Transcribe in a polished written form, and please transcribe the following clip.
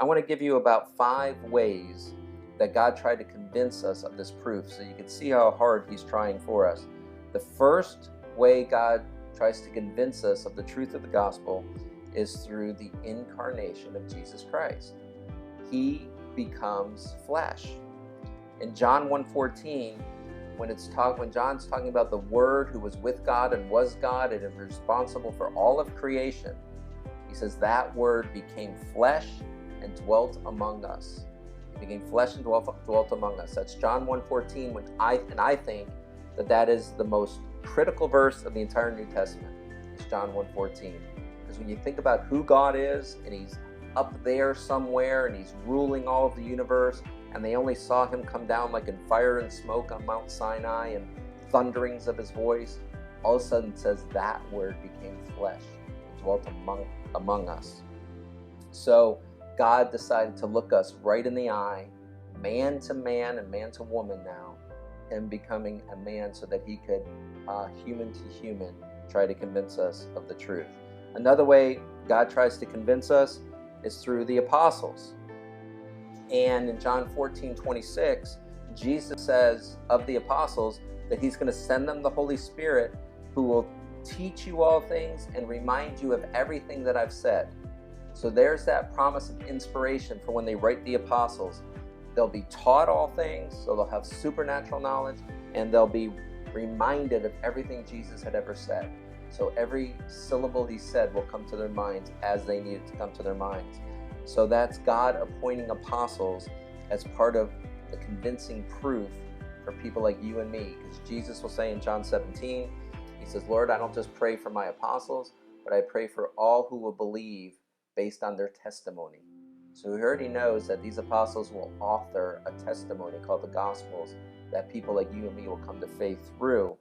I want to give you about 5 ways that God tried to convince us of this proof so you can see how hard He's trying for us. The first way God tries to convince us of the truth of the gospel is through the incarnation of Jesus Christ. He becomes flesh. In John 1:14, when John's talking about the Word who was with God and was God and is responsible for all of creation, he says that Word became flesh and dwelt among us. He became flesh and dwelt among us. That's John 1:14, I think that is the most critical verse of the entire New Testament. It's John 1:14. Because when you think about who God is, and He's up there somewhere and He's ruling all of the universe, and they only saw Him come down like in fire and smoke on Mount Sinai and thunderings of His voice, all of a sudden it says that Word became flesh and dwelt among us. So God decided to look us right in the eye, man to man and man to woman now, Him becoming a man so that He could, human to human, try to convince us of the truth. Another way God tries to convince us is through the apostles. And in John 14:26, Jesus says of the apostles that He's going to send them the Holy Spirit who will teach you all things and remind you of everything that I've said. So there's that promise of inspiration for when they write the apostles. They'll be taught all things, so they'll have supernatural knowledge, and they'll be reminded of everything Jesus had ever said. So every syllable He said will come to their minds as they need it to come to their minds. So that's God appointing apostles as part of the convincing proof for people like you and me. Because Jesus will say in John 17, He says, Lord, I don't just pray for my apostles, but I pray for all who will believe based on their testimony. So He already knows that these apostles will author a testimony called the Gospels that people like you and me will come to faith through.